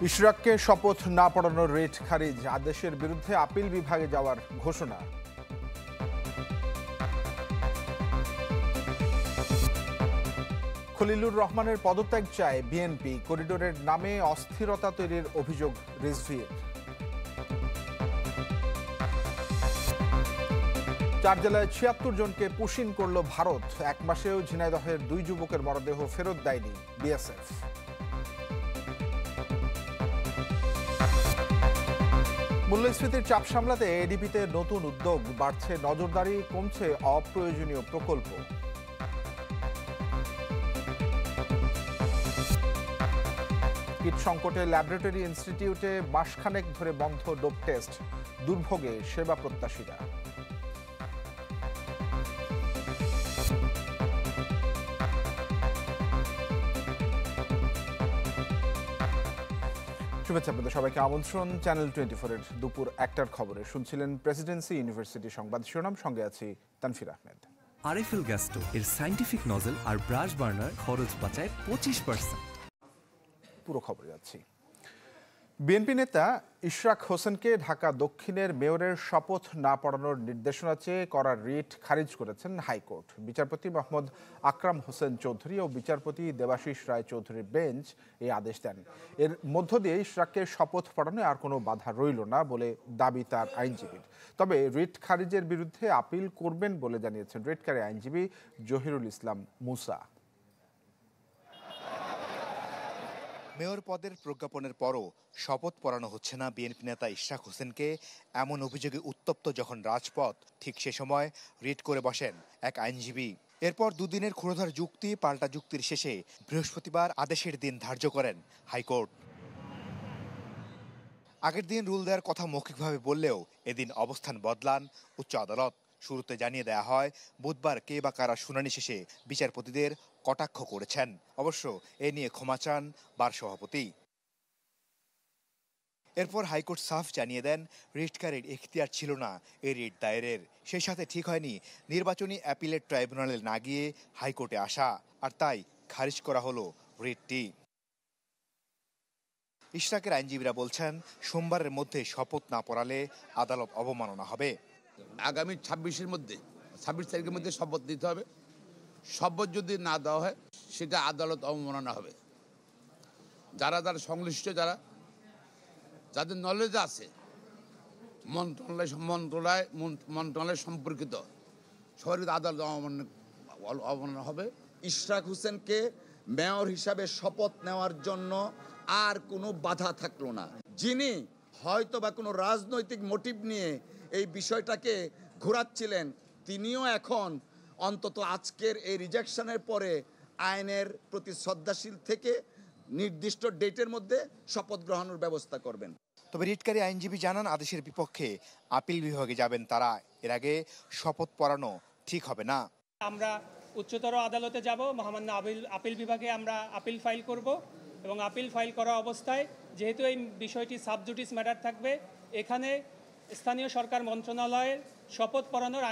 ইশরাককে শপথ না পড়ানোর রিট খারিজ, আদেশের বিরুদ্ধে আপিল বিভাগে যাওয়ার ঘোষণা। খলিলুর রহমানের পদত্যাগ চায় বিএনপি, করিডোরের নামে অস্থিরতা তৈরির অভিযোগ রিজভির। 4 জেলায় 76 জনকে পুশিন করল ভারত, এক মাসেও ঝিনাইদহের 2 যুবকের মরদেহ ফেরত দেয়নি বিএসএফ। মূল্যস্ফীতির চাপ সামলাতে এডিবিতে নতুন উদ্যোগ, বাড়ছে নজরদারি, কমছে অপ্রয়োজনীয় প্রকল্প। কিট সংকটে ল্যাবরেটরি ইনস্টিটিউটে মাসখানেক ধরে বন্ধ ডোপ টেস্ট, দুর্ভোগে সেবা প্রত্যাশীরা। শুভেচ্ছা, আপনাদের সবাইকে আমন্ত্রণ চ্যানেল 24-এর দুপুর 1টার খবরে। শুনছিলেন প্রেসিডেন্সি ইউনিভার্সিটি সংবাদ শিরোনাম, সঙ্গে আছি তানফির আহমেদ। আরএফএল গ্যাস্টো এর সায়েন্টিফিক নজল আর ব্রাশ বার্নার খরচ বাঁচায় 25%। পুরো খবরে যাচ্ছি। বিএনপি নেতা ইশরাক হোসেনকে ঢাকা দক্ষিণের মেয়রের শপথ না পড়ানোর নির্দেশনা চেয়ে করা রিট খারিজ করেছেন হাইকোর্ট। বিচারপতি মোহাম্মদ আকরাম হোসেন চৌধুরী ও বিচারপতি দেবাশিস রায় চৌধুরীর বেঞ্চ এই আদেশ দেন। এর মধ্য দিয়ে ইশরাককে শপথ পড়ানোয় আর কোনো বাধা রইল না বলে দাবি তার আইনজীবীর। তবে রিট খারিজের বিরুদ্ধে আপিল করবেন বলে জানিয়েছেন রিটকারী আইনজীবী জহিরুল ইসলাম মুসা। মেয়র পদের প্রজ্ঞাপনের পরও শপথ পড়ানো হচ্ছে না বিএনপি নেতা ইশরাক হোসেনকে, এমন অভিযোগে উত্তপ্ত যখন রাজপথ, ঠিক সে সময় রিট করে বসেন এক আইনজীবী। এরপর দুদিনের ক্ষুরধার যুক্তি পাল্টা যুক্তির শেষে বৃহস্পতিবার আদেশের দিন ধার্য করেন হাইকোর্ট। আগের দিন রুল দেওয়ার কথা মৌখিকভাবে বললেও এদিন অবস্থান বদলান উচ্চ আদালত। শুরুতে জানিয়ে দেয়া হয় বুধবার কে বা কারা শুনানি শেষে বিচারপতিদের কটাক্ষ করেছেন। অবশ্য এ নিয়ে ক্ষমা চান বার সভাপতি। এরপর হাইকোর্ট সাফ জানিয়ে দেন রিটকারীর এখতিয়ার ছিল না এই রিট দায়েরের। সেই সাথে ঠিক হয়নি নির্বাচনী অ্যাপিলেট ট্রাইব্যুনালে না গিয়ে হাইকোর্টে আসা, আর তাই খারিজ করা হলো রিটটি। ইশরাকের আইনজীবীরা বলছেন সোমবারের মধ্যে শপথ না পড়ালে আদালত অবমাননা হবে। আগামী 26 তারিখের মধ্যে শপথ দিতে হবে। শপথ যদি না দেওয়া হয় সেটা আদালত অবমাননা হবে। যারা সংশ্লিষ্ট, যাদের নলেজ আছে, মন্ত্রণালয় সম্পর্কিত সবাই আদালত অবমাননা হবে। ইশরাক হোসেনকে মেয়র হিসাবে শপথ নেওয়ার জন্য আর কোনো বাধা থাকলো না। যিনি হয়তো বা কোনো রাজনৈতিক মোটিভ নিয়ে এই বিষয়টাকে ঘোরাচ্ছিলেন, তিনিও এখন অন্তত আজকের এই রিজেকশনের পরে আইনের প্রতি শ্রদ্ধাশীল থেকে নির্দিষ্ট ডেটের মধ্যে শপথ গ্রহণের ব্যবস্থা করবেন। তবে রিটকারী আইনজীবী জানান আদেশের বিপক্ষে আপিল বিভাগে যাবেন তারা। এর আগে শপথ পড়ানো ঠিক হবে না। আমরা উচ্চতর আদালতে যাব, মহামান্য আপিল বিভাগে আমরা আপিল ফাইল করব এবং আপিল ফাইল করা অবস্থায় যেহেতু এই বিষয়টি সাবজুডিস ম্যাটার থাকবে, এখানে স্থানীয় সরকার মন্ত্রণালয়ের শপথ পড়ানোর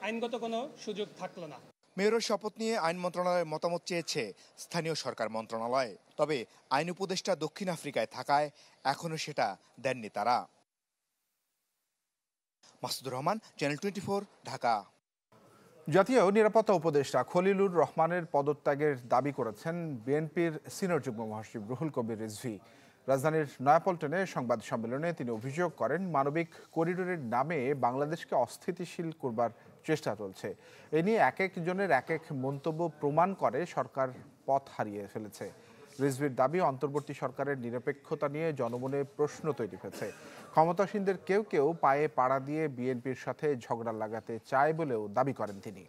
আইনগত কোনো সুযোগ থাকলো না। মেয়রের শপথ নিয়ে আইন মন্ত্রণালয়ের মতামত চেয়েছে স্থানীয় সরকার মন্ত্রণালয়। তবে আইন উপদেষ্টা দক্ষিণ আফ্রিকায় থাকায় এখনো সেটা দেননি তারা। মাসুদুর রহমান, চ্যানেল 24, ঢাকা। জাতীয় নিরাপত্তা উপদেষ্টা খলিলুর রহমানের পদত্যাগের দাবি করেছেন বিএনপির সিনিয়র যুগ্ম মহাসচিব রুহুল কবির রিজভী। রাজধানীর নয়াপল্টনে সংবাদ সম্মেলনে তিনি অভিযোগ করেন মানবিক করিডোরের নামে বাংলাদেশকে অস্থিতিশীল করবার চেষ্টা চলছে। এ নিয়ে এক একজনের এক এক মন্তব্য প্রমাণ করে সরকার পথ হারিয়ে ফেলেছে। রিজভির দাবি, অন্তর্বর্তী সরকারের নিরপেক্ষতা নিয়ে জনমনে প্রশ্ন তৈরি হয়েছে। ক্ষমতাসীনদের কেউ কেউ পায়ে পাড়া দিয়ে বিএনপির সাথে ঝগড়া লাগাতে চায় বলেও দাবি করেন তিনি।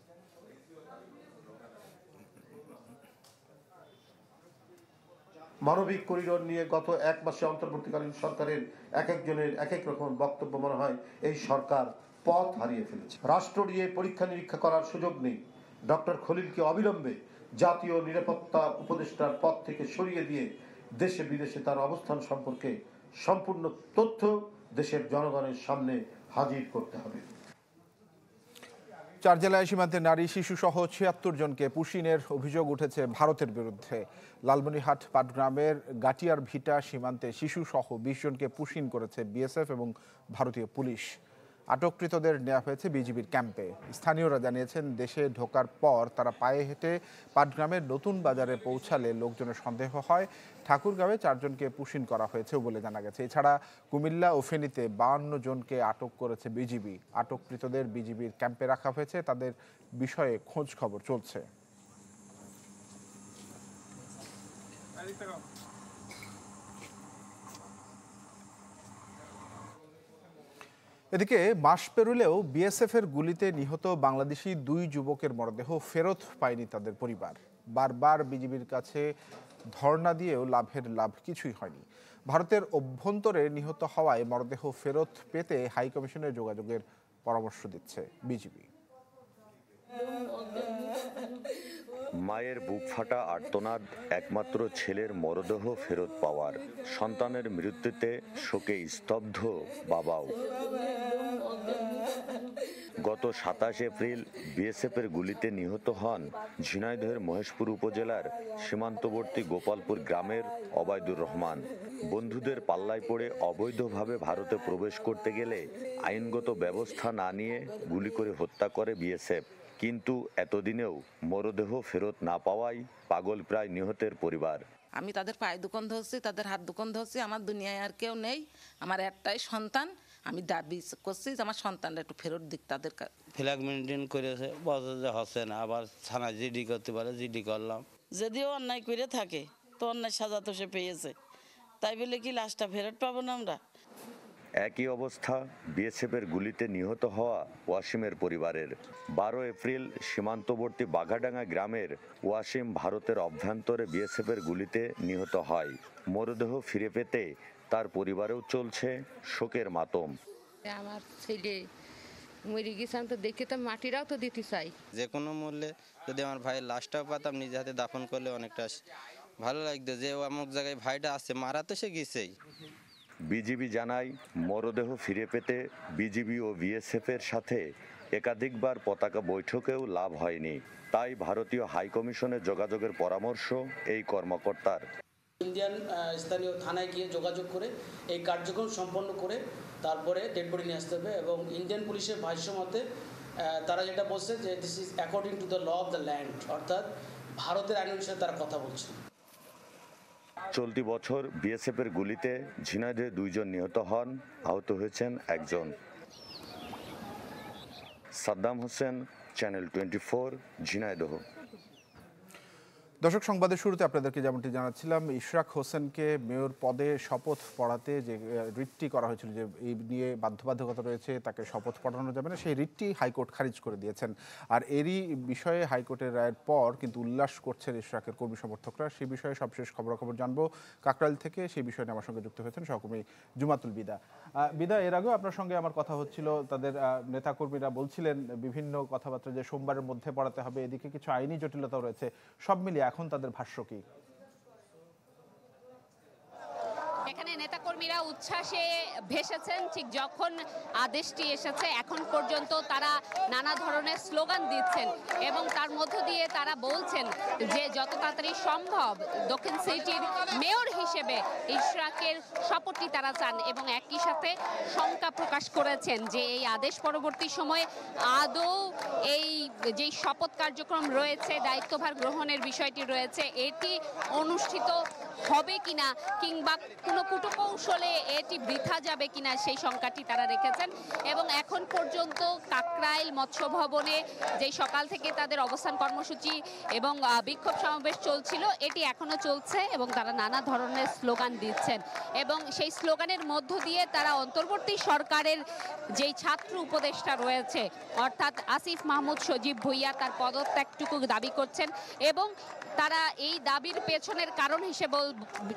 মানবিক করিডোর নিয়ে গত এক মাসে অন্তর্বর্তীকালীন সরকারের এক একজনের এক এক রকম বক্তব্য, মনে হয় এই সরকার পথ হারিয়ে ফেলেছে। রাষ্ট্র নিয়ে পরীক্ষা নিরীক্ষা করার সুযোগ নেই। ডক্টর খলিলকে অবিলম্বে জাতীয় নিরাপত্তা উপদেষ্টার পদ থেকে সরিয়ে দিয়ে দেশে বিদেশে তার অবস্থান সম্পর্কে সম্পূর্ণ তথ্য দেশের জনগণের সামনে হাজির করতে হবে। চার জেলায় সীমান্তে নারী শিশু সহ ৭৬ জনকে পুশিনের অভিযোগ উঠেছে ভারতের বিরুদ্ধে। লালমনিরহাট পাটগ্রামের গাটিয়ার ভিটা সীমান্তে শিশু সহ ২০ জনকে পুশিন করেছে বিএসএফ এবং ভারতীয় পুলিশ। আটককৃতদের নেওয়া হয়েছে বিজিবির ক্যাম্পে। স্থানীয়রা জানিয়েছেন, দেশে ঢোকার পর তারা পায়ে হেঁটে পাটগ্রামের নতুন বাজারে পৌঁছালে লোকজনের সন্দেহ হয় ঠাকুরগাঁওয়ে ৪ জনকে পুশিন করা হয়েছে বলে জানা গেছে। এছাড়া কুমিল্লা ও ফেনীতে ৫২ জনকে আটক করেছে বিজিবি। আটককৃতদের বিজিবির ক্যাম্পে রাখা হয়েছে, তাদের বিষয়ে খোঁজ খবর চলছে। এদিকে মাস পেরুলেও বিএসএফ এর গুলিতে নিহত বাংলাদেশি ২ যুবকের মরদেহ ফেরত পায়নি তাদের পরিবার। বারবার বিজিবির কাছে ধর্ণা দিয়েও লাভ কিছুই হয়নি। ভারতের অভ্যন্তরে নিহত হওয়ায় মরদেহ ফেরত পেতে হাইকমিশনে যোগাযোগের পরামর্শ দিচ্ছে বিজিবি। মায়ের বুক ফাটা আর্তনাদ একমাত্র ছেলের মরদেহ ফেরত পাওয়ার। সন্তানের মৃত্যুতে শোকে স্তব্ধ বাবাও। গত ২৭ এপ্রিল বিএসএফের গুলিতে নিহত হন ঝিনাইদহের মহেশপুর উপজেলার সীমান্তবর্তী গোপালপুর গ্রামের অবায়দুর রহমান। বন্ধুদের পাল্লায় পড়ে অবৈধভাবে ভারতে প্রবেশ করতে গেলে আইনগত ব্যবস্থা না নিয়ে গুলি করে হত্যা করে বিএসএফ। কিন্তু এতদিনেও মরদেহ ফেরত না পাওয়ায় পাগল প্রায় নিহতের পরিবার। আমি তাদের পায়ে দোকান ধরছি, তাদের হাত দোকান ধরছি। আমার দুনিয়ায় আর কেউ নেই, আমার একটাই সন্তান। আমি দাবি করছি যে আমার সন্তানটা একটু ফেরত দিক তাদের। ফ্ল্যাগ মেনটেন করেছে, বলছে যে হচ্ছে না, আবার থানায় জিডি করতে পারে, জিডি করলাম। যদিও অন্যায় করে থাকে তো অন্যায় সাজা তো সে পেয়েছে, তাই বলে কি লাশটা ফেরত পাবো না আমরা? একই অবস্থা বিএসএফের গুলিতে নিহত হওয়া ওয়াসিমের পরিবারের। ১২ এপ্রিল সীমান্তবর্তী বাঘাডাঙ্গা গ্রামের ওয়াসিম ভারতের অভ্যন্তরে বিএসএফের গুলিতে নিহত হয়। মরদেহ ফিরে পেতে তার পরিবারেও চলছে শোকের মাতম। আমার ছেলে মরে গেছে, আমি তো দেখে তো মাটিরাও তো দিতে চাই। যে কোনো মূল্যে যদি আমার ভাইয়ের লাশটাও পাতাম, নিজে হাতে দাফন করলে অনেকটা ভালো লাগতো যে অমুক জায়গায় ভাইটা আছে, মারা তো সে গেছেই। বিজিবি জানায়, মরদেহ ফিরে পেতে বিজিবি ও বিএসএফের সাথে একাধিকবার পতাকা বৈঠকেও লাভ হয়নি। তাই ভারতীয় হাইকমিশনে যোগাযোগের পরামর্শ এই কর্মকর্তার। ইন্ডিয়ান স্থানীয় থানায় গিয়ে যোগাযোগ করে এই কার্যক্রম সম্পন্ন করে তারপরে ডেড বডি নিয়ে আসতে হবে। এবং ইন্ডিয়ান পুলিশের ভাষ্য মতে তারা যেটা বলছে যে this is according to the law of the land, অর্থাৎ ভারতের আইন অনুসারে তারা কথা বলছে। চলতি বছর বিএসএফের গুলিতে ঝিনাইদহে ২ জন নিহত হন, আহত হয়েছেন ১ জন। সাদ্দাম হোসেন, চ্যানেল 24, ঝিনাইদহ। দর্শক, সংবাদের শুরুতে আপনাদেরকে যেমনটি জানাচ্ছিলাম, ইশরাক হোসেনকে মেয়র পদে শপথ পড়াতে যে রিটটি করা হয়েছিল, যে এই নিয়ে বাধ্যবাধকতা রয়েছে, তাকে শপথ পড়ানো যাবে না, সেই রিটটি হাইকোর্ট খারিজ করে দিয়েছেন। আর এরই বিষয়ে হাইকোর্টের রায়ের পর কিন্তু উল্লাস করছেন ইশরাকের কর্মী সমর্থকরা। সেই বিষয়ে সবশেষ খবরাখবর জানবো কাকরাইল থেকে। সেই বিষয়ে নিয়ে আমার সঙ্গে যুক্ত হয়েছেন সহকর্মী জুমাতুল বিদা। বিদা, এর আগেও আপনার সঙ্গে আমার কথা হচ্ছিল, তাদের নেতাকর্মীরা বলছিলেন বিভিন্ন কথাবার্তা যে সোমবারের মধ্যে পড়াতে হবে, এদিকে কিছু আইনি জটিলতাও রয়েছে। সব মিলিয়ে এখন তাদের ভাষ্য কি? এখানে নেতাকর্মীরা উচ্ছ্বাসে ভেসেছেন ঠিক যখন আদেশটি এসেছে। এখন পর্যন্ত তারা নানা ধরনের স্লোগান দিচ্ছেন এবং তার মধ্য দিয়ে তারা বলছেন যে যত তাড়াতাড়ি সম্ভব দক্ষিণ সিটির মেয়র হিসেবে ইশরাকের শপথটি তারা চান এবং একই সাথে শঙ্কা প্রকাশ করেছেন যে এই আদেশ পরবর্তী সময়ে আদৌ এই যে শপথ কার্যক্রম রয়েছে, দায়িত্বভার গ্রহণের বিষয়টি রয়েছে, এটি অনুষ্ঠিত হবে কিনা কিংবা কোনো কুটকৌশলে এটি বৃথা যাবে কিনা সেই শঙ্কাটি তারা রেখেছেন। এবং এখন পর্যন্ত কাকরাইল মৎস্য ভবনে যে সকাল থেকে তাদের অবস্থান কর্মসূচি এবং বিক্ষোভ সমাবেশ চলছিল, এটি এখনো চলছে এবং তারা নানা ধরনের স্লোগান দিচ্ছেন এবং সেই স্লোগানের মধ্য দিয়ে তারা অন্তর্বর্তী সরকারের যেই ছাত্র উপদেষ্টা রয়েছে অর্থাৎ আসিফ মাহমুদ সজীব ভুইয়া, তার পদত্যাগটুকু দাবি করছেন এবং তারা এই দাবির পেছনের কারণ হিসেবে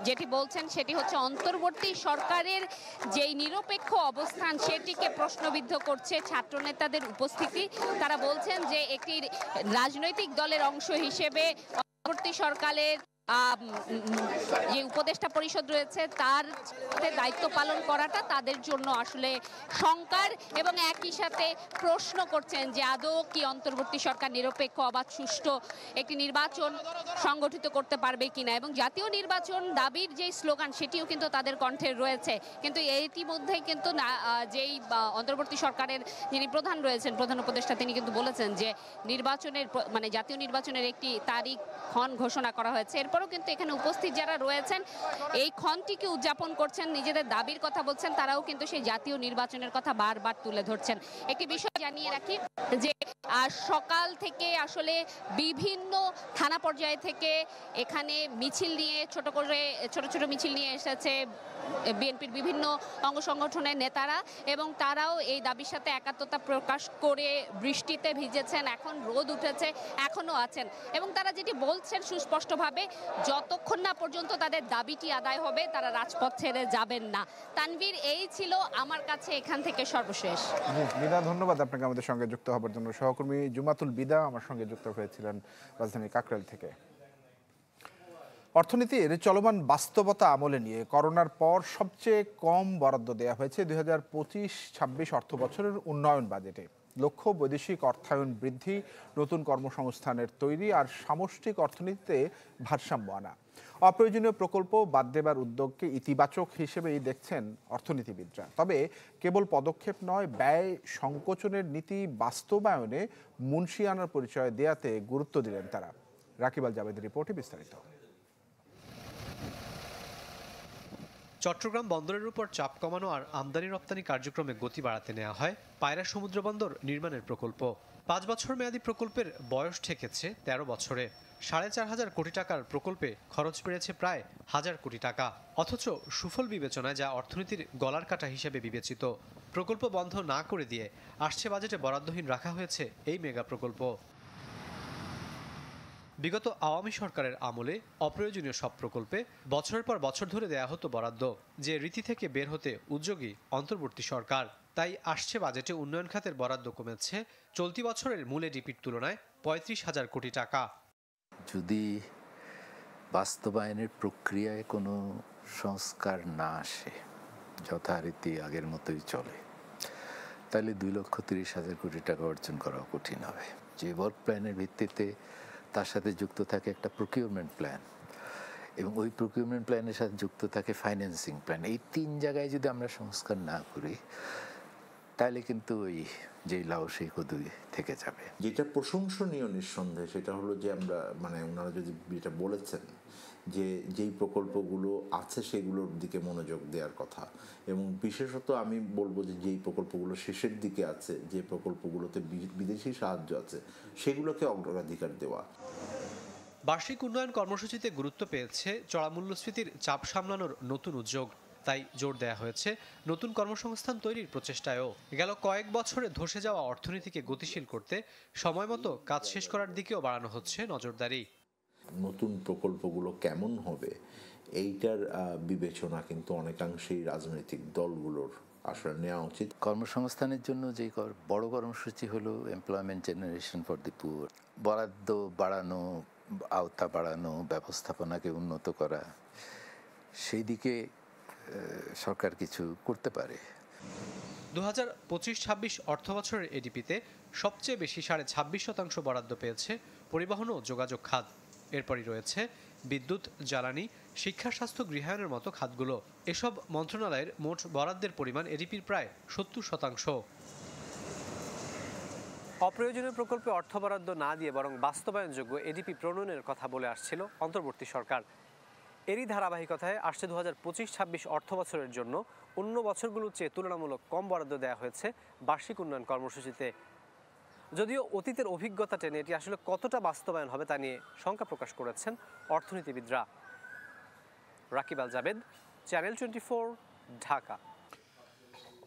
যেটি বলছেন সেটি হচ্ছে অন্তর্বর্তী সরকারের যেই নিরপেক্ষ অবস্থান সেটিকে প্রশ্নবিদ্ধ করছে ছাত্র নেতাদের উপস্থিতি। তারা বলছেন যে একটি রাজনৈতিক দলের অংশ হিসেবে অন্তর্বর্তী সরকারের যে উপদেষ্টা পরিষদ রয়েছে তার দায়িত্ব পালন করাটা তাদের জন্য আসলে শঙ্কার, এবং একই সাথে প্রশ্ন করছেন যে আদৌ কি অন্তর্বর্তী সরকার নিরপেক্ষ, অবাধ, সুষ্ঠু একটি নির্বাচন সংগঠিত করতে পারবে কিনা। এবং জাতীয় নির্বাচন দাবির যে স্লোগান সেটিও কিন্তু তাদের কণ্ঠে রয়েছে, কিন্তু ইতিমধ্যেই কিন্তু যেই অন্তর্বর্তী সরকারের যিনি প্রধান রয়েছেন, প্রধান উপদেষ্টা, তিনি কিন্তু বলেছেন যে নির্বাচনের মানে জাতীয় নির্বাচনের একটি তারিখ ক্ষণ ঘোষণা করা হয়েছে। এরপরও কিন্তু এখানে উপস্থিত যারা রয়েছেন এই ক্ষণটিকে উদযাপন করছেন, নিজেদের দাবির কথা বলছেন, তারাও কিন্তু সেই জাতীয় নির্বাচনের কথা বারবার তুলে ধরছেন। একটি বিষয় জানিয়ে রাখি যে সকাল থেকে আসলে বিভিন্ন থানা পর্যায়ে থেকে এখানে মিছিল নিয়ে ছোট ছোট মিছিল নিয়ে এসেছে বিএনপির বিভিন্ন অঙ্গ সংগঠনের নেতারা, এবং তারাও এই দাবির সাথে একাত্মতা প্রকাশ করে বৃষ্টিতে ভিজেছেন, এখন রোদ উঠেছে, এখনো আছেন, এবং তারা যেটি বলছেন সুস্পষ্টভাবে, যতক্ষণ না পর্যন্ত তাদের দাবিটি আদায় হবে তারা রাজপথ ছেড়ে যাবেন না। তানভীর, এই ছিল আমার কাছে এখান থেকে সর্বশেষ। বিদা, ধন্যবাদ আপনাকে আমাদের সঙ্গে যুক্ত হবার জন্য। সহকর্মী জুমাতুল বিদা আমার সঙ্গে যুক্ত হয়েছিলেন রাজধানীর কাকরাইল থেকে। অর্থনীতির চলমান বাস্তবতা আমলে নিয়ে করোনার পর সবচেয়ে কম বরাদ্দ দেওয়া হয়েছে 2025-26 অর্থ বছরের উন্নয়ন বাজেটে। লক্ষ্য বৈদেশিক অর্থায়ন বৃদ্ধি, নতুন কর্মসংস্থানের তৈরি আর সামষ্টিক অর্থনীতিতে ভারসাম্য আনা। অপ্রয়োজনীয় প্রকল্প বাদ দেবার উদ্যোগকে ইতিবাচক হিসেবেই দেখছেন অর্থনীতিবিদরা। তবে কেবল পদক্ষেপ নয়, ব্যয় সংকোচনের নীতি বাস্তবায়নে মুনশিয়ানার পরিচয় দেয়াতে গুরুত্ব দিলেন তারা। রাকিব আল জাবেদের রিপোর্টে বিস্তারিত। চট্টগ্রাম বন্দরের উপর চাপ কমানো আর আমদানি রপ্তানি কার্যক্রমে গতি বাড়াতে নেওয়া হয় পায়রা সমুদ্র বন্দর নির্মাণের প্রকল্প। 5 বছর মেয়াদী প্রকল্পের বয়স ঠেকেছে 13 বছরে। 4,500 কোটি টাকার প্রকল্পে খরচ বেড়েছে প্রায় 1,000 কোটি টাকা। অথচ সুফল বিবেচনায় যা অর্থনীতির গলার কাটা হিসেবে বিবেচিত, প্রকল্প বন্ধ না করে দিয়ে আসছে বাজেটে বরাদ্দহীন রাখা হয়েছে এই মেগা প্রকল্প। বিগত আওয়ামী সরকারের আমলে অপ্রয়োজনীয় সব প্রকল্পে বছরের পর বছর ধরে দেয়া হতো বরাদ্দ, যে রীতি থেকে বের হতে উদ্যোগী অন্তর্বর্তী সরকার। তাই আসছে বাজেটে উন্নয়ন খাতের বরাদ্দ কমেছে চলতি বছরের মূল এডিপির তুলনায় 35,000 কোটি টাকা। যদি বাস্তবায়নের প্রক্রিয়ায় কোনো সংস্কার না আসে, যথারীতি আগের মতোই চলে, তাহলে 2,30,000 কোটি টাকা অর্জন করা কঠিন হবে। যে ওয়ার্ক প্ল্যানের ভিত্তিতে তার সাথে যুক্ত থাকে একটা প্রকিউরমেন্ট প্ল্যান, এবং ওই প্রকিউরমেন্ট প্ল্যানের সাথে যুক্ত থাকে ফাইন্যান্সিং প্ল্যান, এই 3 জায়গায় যদি আমরা সংস্কার না করি তাহলে কিন্তু ওই যেই লাউ সেই কদুই থেকে যাবে। যেটা প্রশংসনীয় নিঃসন্দেহে সেটা হলো যে আমরা ওনারা যদি যেটা বলেছেন যে যেই প্রকল্পগুলো আছে সেগুলোর দিকে মনোযোগ দেওয়ার কথা, এবং বিশেষত আমি বলবো যে যেই প্রকল্পগুলো শেষের দিকে আছে, যে প্রকল্পগুলোতে বিদেশি সাহায্য আছে, সেগুলোকে অগ্রাধিকার দেওয়া। বার্ষিক উন্নয়ন কর্মসূচিতে গুরুত্ব পেয়েছে চড়া মূল্যস্ফীতির চাপ সামলানোর নতুন উদ্যোগ। তাই জোর দেয়া হয়েছে নতুন কর্মসংস্থান তৈরির প্রচেষ্টায়ও। গেল কয়েক বছরে ধসে যাওয়া অর্থনীতিকে গতিশীল করতে সময়মতো কাজ শেষ করার দিকেও বাড়ানো হচ্ছে নজরদারি। নতুন প্রকল্পগুলো কেমন হবে এইটার বিবেচনা কিন্তু অনেকাংশেই রাজনৈতিক দলগুলোর আসলে নেওয়া উচিত। কর্মসংস্থানের জন্য যে বড় কর্মসূচি হলো employment generation for the poor, বরাদ্দ বাড়ানো, আওতা বাড়ানো, ব্যবস্থাপনাকে উন্নত করা, সেই দিকে সরকার কিছু করতে পারে। 2025-26 অর্থ বছরের এডিপিতে সবচেয়ে বেশি 26.5% বরাদ্দ পেয়েছে পরিবহন ও যোগাযোগ খাত। এরপরই রয়েছে বিদ্যুৎ, জ্বালানি, শিক্ষা, স্বাস্থ্য, গৃহায়নের মতো খাতগুলো। এসব মন্ত্রণালয়ের মোট বরাদ্দের পরিমাণ এডিপির প্রায় 70%। অপ্রয়োজনীয় প্রকল্পে অর্থ বরাদ্দ না দিয়ে বরং বাস্তবায়নযোগ্য এডিপি প্রণয়নের কথা বলে আসছিল অন্তর্বর্তী সরকার। এরই ধারাবাহিকতায় আসছে 2025-26 অর্থ বছরের জন্য অন্য বছরগুলোর চেয়ে তুলনামূলক কম বরাদ্দ দেওয়া হয়েছে বার্ষিক উন্নয়ন কর্মসূচিতে। যদিও অতীতের অভিজ্ঞতা টেনে এটি আসলে কতটা বাস্তবায়ন হবে তা নিয়ে শঙ্কা প্রকাশ করেছেন অর্থনীতিবিদরা। রাকিব আল জাবেদ, চ্যানেল 24, ঢাকা।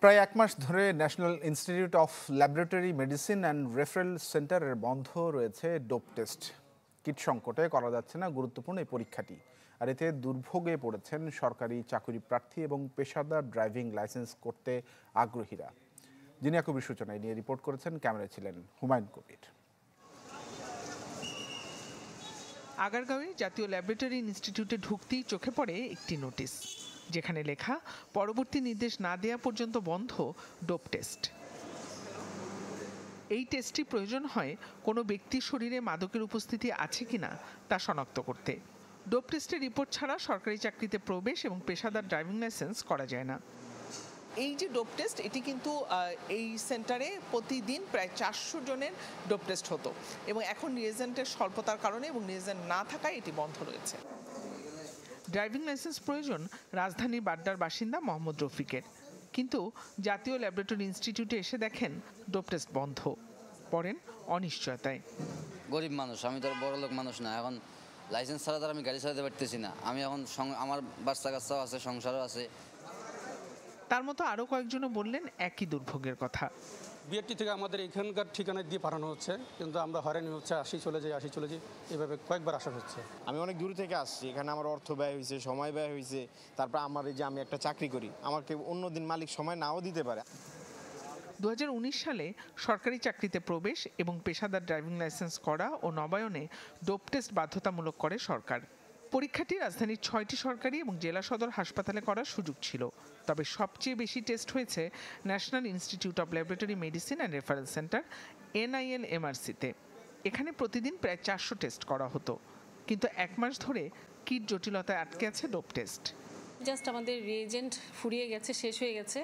প্রায় 1 মাস ধরে national institute of laboratory medicine and referral সেন্টারের বন্ধ রয়েছে ডোপ টেস্ট। কিট সংকটে করা যাচ্ছে না গুরুত্বপূর্ণ এই পরীক্ষাটি, আর এতে দুর্ভোগে পড়েছেন সরকারি চাকরি প্রার্থী এবং পেশাদার ড্রাইভিং লাইসেন্স করতে আগ্রহীরা। জিনিয়া কবির সূচনায় নিয়ে রিপোর্ট করেছেন, ক্যামেরায় ছিলেন হুমায়ুন কবির। আগারগাঁওয়ে জাতীয় ল্যাবরেটরি ইনস্টিটিউটে ঢুকতেই চোখে পড়ে একটি নোটিশ, যেখানে লেখা পরবর্তী নির্দেশ না দেয়া পর্যন্ত বন্ধ ডোপ টেস্ট। এই টেস্টটি প্রয়োজন হয় কোনো ব্যক্তির শরীরে মাদকের উপস্থিতি আছে কিনা তা শনাক্ত করতে। ডোপ টেস্টের রিপোর্ট ছাড়া সরকারি চাকরিতে প্রবেশ এবং পেশাদার ড্রাইভিং লাইসেন্স করা যায় না। এই যে ডোপ টেস্ট, এটি কিন্তু এই সেন্টারে প্রতিদিন প্রায় 400 জনের ডোপ টেস্ট হতো এবং এখন রিয়েজেন্টের স্বল্পতার কারণে এবং রিয়েজেন্ট না থাকায় এটি বন্ধ রয়েছে। ড্রাইভিং লাইসেন্স প্রয়োজন রাজধানীর বাড্ডার বাসিন্দা মোহাম্মদ রফিকের, কিন্তু জাতীয় ল্যাবরেটরি ইনস্টিটিউটে এসে দেখেন ডোপ টেস্ট বন্ধ। পড়েন অনিশ্চয়তায়। গরিব মানুষ, আমি তো বড় লোক মানুষ না, এখন লাইসেন্স ছাড়া তো আমি গাড়ি চালাতে পারতেছি না। আমি এখন আমার বাচ্চা কাচ্চাও আছে, সংসারও আছে। তার মতো আরও কয়েকজনও বললেন একই দুর্ভোগের কথা। বিআরটি থেকে আমাদের এখানকার ঠিকানায় দিয়ে পাঠানো হচ্ছে, কিন্তু আমরা হয়রানি হচ্ছে, আসি চলে যাই, এভাবে কয়েকবার আসা হচ্ছে। আমি অনেক দূর থেকে আসছি, এখানে আমার অর্থ ব্যয় হয়েছে, সময় ব্যয় হয়েছে। তারপর আমার এই যে আমি একটা চাকরি করি, আমাকে অন্যদিন মালিক সময় নাও দিতে পারে। 2019 সালে সরকারি চাকরিতে প্রবেশ এবং পেশাদার ড্রাইভিং লাইসেন্স করা ও নবায়নে ডোপ টেস্ট বাধ্যতামূলক করে সরকার। পরীক্ষাটি রাজধানীর 6টি সরকারি এবং জেলা সদর হাসপাতালে করার সুযোগ ছিল, তবে সবচেয়ে বেশি টেস্ট হয়েছে national institute of laboratory medicine and referral centre NILMRC-তে। এখানে প্রতিদিন প্রায় 400 টেস্ট করা হতো, কিন্তু 1 মাস ধরে কিট জটিলতায় আটকে আছে ডোপ টেস্ট। জাস্ট আমাদের রিএজেন্ট ফুরিয়ে গেছে, শেষ হয়ে গেছে,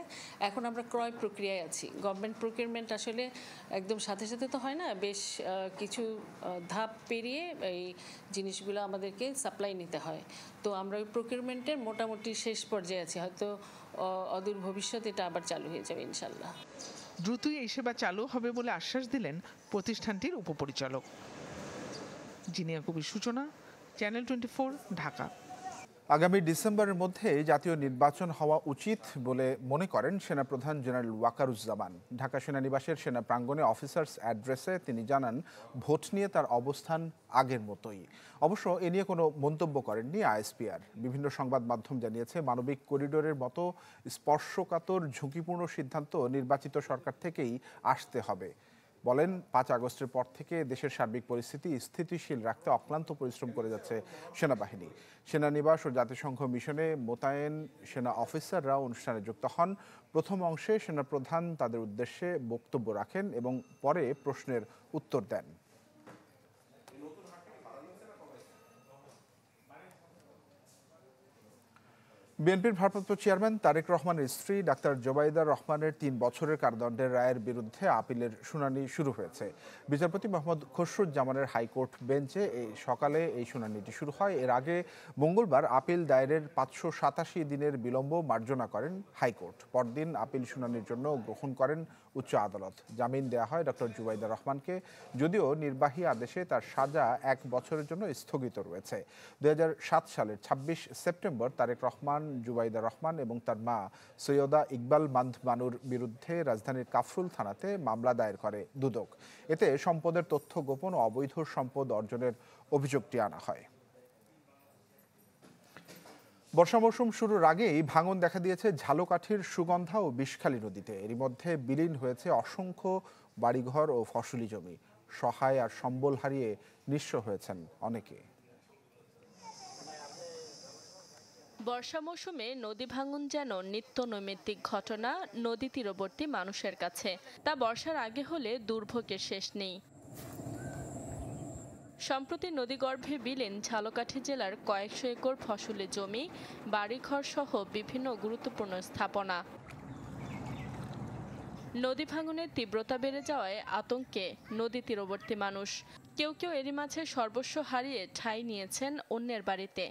এখন আমরা ক্রয় প্রক্রিয়ায় আছি। গভর্নমেন্ট প্রকিউরমেন্ট আসলে একদম সাথে সাথে তো হয় না, বেশ কিছু ধাপ পেরিয়ে এই জিনিসগুলো আমাদেরকে সাপ্লাই নিতে হয়। তো আমরা ওই প্রকিউরমেন্টের মোটামুটি শেষ পর্যায়ে আছি, হয়তো অদূর ভবিষ্যতে এটা আবার চালু হয়ে যাবে ইনশাল্লাহ। দ্রুতই এই সেবা চালু হবে বলে আশ্বাস দিলেন প্রতিষ্ঠানটির উপপরিচালক। জিনিয়া কবির সূচনা, চ্যানেল 24, ঢাকা। আগামী ডিসেম্বরের মধ্যে জাতীয় নির্বাচন হওয়া উচিত বলে মনে করেন সেনাপ্রধান জেনারেল ওয়াকারুজ্জামান। ঢাকা সেনানিবাসের সেনা প্রাঙ্গণে অফিসার্স অ্যাড্রেসে তিনি জানান, ভোট নিয়ে তার অবস্থান আগের মতোই। অবশ্য এ নিয়ে কোনো মন্তব্য করেননি ISPR। বিভিন্ন সংবাদ মাধ্যম জানিয়েছে, মানবিক করিডোরের মতো স্পর্শকাতর ঝুঁকিপূর্ণ সিদ্ধান্ত নির্বাচিত সরকার থেকেই আসতে হবে। বলেন, 5 আগস্টের পর থেকে দেশের সার্বিক পরিস্থিতি স্থিতিশীল রাখতে অক্লান্ত পরিশ্রম করে যাচ্ছে সেনাবাহিনী। সেনানিবাস ও জাতিসংঘ মিশনে মোতায়েন সেনা অফিসাররা অনুষ্ঠানে যুক্ত হন। প্রথম অংশে সেনাপ্রধান তাদের উদ্দেশ্যে বক্তব্য রাখেন এবং পরে প্রশ্নের উত্তর দেন। বিএনপির ভারপ্রাপ্ত চেয়ারম্যান তারেক রহমানের স্ত্রী ডাক্তার জোবাইদা রহমানের 3 বছরের কারাদণ্ডের রায়ের বিরুদ্ধে আপিলের শুনানি শুরু হয়েছে। বিচারপতি মোহাম্মদ খসরুজ্জামানের হাইকোর্ট বেঞ্চে সকালে এই শুনানিটি শুরু হয়। এর আগে মঙ্গলবার আপিল দায়েরের 587 দিনের বিলম্ব মার্জনা করেন হাইকোর্ট। পরদিন আপিল শুনানির জন্য গ্রহণ করেন উচ্চ আদালত। জামিন দেওয়া হয় ডক্টর জুবাইদা রহমানকে, যদিও নির্বাহী আদেশে তার সাজা 1 বছরের জন্য স্থগিত রয়েছে। 2007 সালের 26 সেপ্টেম্বর তারেক রহমান, জুবাইদা রহমান এবং তার মা সৈয়দা ইকবাল মান্দ বানুর বিরুদ্ধে রাজধানীর কাফরুল থানাতে মামলা দায়ের করে দুদক। এতে সম্পদের তথ্য গোপন ও অবৈধ সম্পদ অর্জনের অভিযোগটি আনা হয়। বর্ষা মৌসুম শুরুর আগেই ভাঙন দেখা দিয়েছে ঝালকাঠির সুগন্ধা ও বিষখালী নদীতে। এরই মধ্যে বিলীন হয়েছে অসংখ্য বাড়িঘর ও ফসলি জমি। সহায় আর সম্বল হারিয়ে নিঃস্ব হয়েছেন অনেকে। বর্ষা মৌসুমে নদী ভাঙন যেন নিত্য নৈমিত্তিক ঘটনা নদী তীরবর্তী মানুষের কাছে। তা বর্ষার আগে হলে দুর্ভোগের শেষ নেই। সম্প্রতি নদীগর্ভে বিলীন ঝালকাঠি জেলার কয়েকশো একর ফসলি জমি, বাড়িঘর সহ বিভিন্ন গুরুত্বপূর্ণ স্থাপনা। নদী ভাঙনের তীব্রতা বেড়ে যাওয়ায় আতঙ্কে নদী তীরবর্তী মানুষ। কেউ কেউ এরই মাঝে সর্বস্ব হারিয়ে ঠাঁই নিয়েছেন অন্যের বাড়িতে।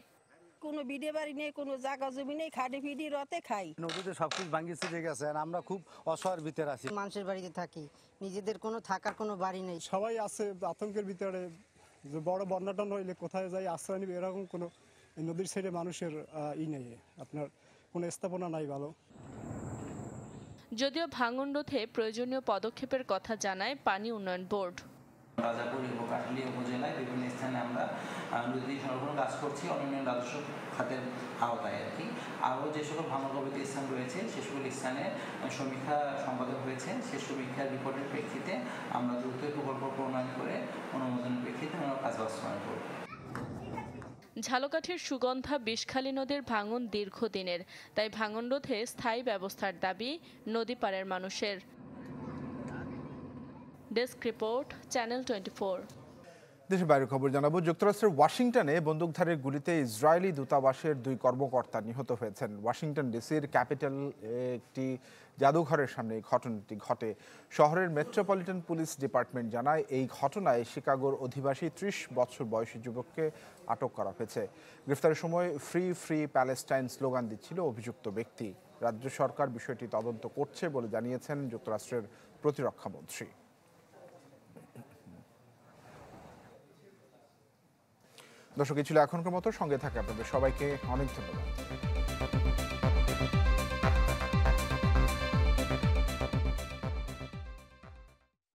কোনো বিডে বাড়ি নেই, কোনো জায়গা জমি নেই, খাটি ফিডি রতে খাই। নদীতে সবকিছু ভাঙিয়ে চলে গেছে আর আমরা খুব অসহায়ের ভিতরে আছি। মানুষের বাড়িতে থাকি, নিজেদের কোনো থাকার কোনো বাড়ি নেই। সবাই আছে আতঙ্কের ভিতরে, যে বড় বন্যাটন হইলে কোথায় যাই আশ্রয় নিবে এরকম কোনো নদীর সাইডে মানুষের নেই, আপনার কোনো স্থাপনা নাই ভালো। যদিও ভাঙন রোধে প্রয়োজনীয় পদক্ষেপের কথা জানায় পানি উন্নয়ন বোর্ড। রাজাপুর এবং কাঠালি উপজেলায় বিভিন্ন স্থানে আমরা নদী সংরক্ষণ কাজ করছি অন্যান্য রাজস্ব খাতের আওতায় আর কি। আরও যে সকল ভাঙনকবলিত স্থান রয়েছে সে সকল স্থানে সমীক্ষা সম্পাদন হয়েছে। সেই সমীক্ষার রিপোর্টের প্রেক্ষিতে আমরা দ্রুত প্রকল্প প্রণয়ন করে অনুমোদনের প্রেক্ষিতে আমরা কাজ বাস্তবায়ন করব। ঝালকাঠির সুগন্ধা বিষখালী নদীর ভাঙন দীর্ঘদিনের, তাই ভাঙন রোধে স্থায়ী ব্যবস্থার দাবি নদী পাড়ের মানুষের। Desk report, channel 24। দেশের বাইরের খবর জানাবো। যুক্তরাষ্ট্রের ওয়াশিংটনে বন্দুকধারীর গুলিতে ইসরায়েলি দূতাবাসের 2 কর্মকর্তা নিহত হয়েছেন। ওয়াশিংটন ডিসির ক্যাপিটাল একটি জাদুঘরের সামনে এই ঘটনাটি ঘটে। শহরের মেট্রোপলিটন পুলিশ ডিপার্টমেন্ট জানায়, এই ঘটনায় শিকাগোর অধিবাসী 30 বছর বয়সী যুবককে আটক করা হয়েছে। গ্রেফতারের সময় ফ্রি ফ্রি প্যালেস্টাইন স্লোগান দিচ্ছিল অভিযুক্ত ব্যক্তি। রাজ্য সরকার বিষয়টি তদন্ত করছে বলে জানিয়েছেন যুক্তরাষ্ট্রের প্রতিরক্ষা মন্ত্রী। দর্শক, এই ছিল এখনকার মতো। সঙ্গে থাকে আপনাদের সবাইকে অনেক ধন্যবাদ।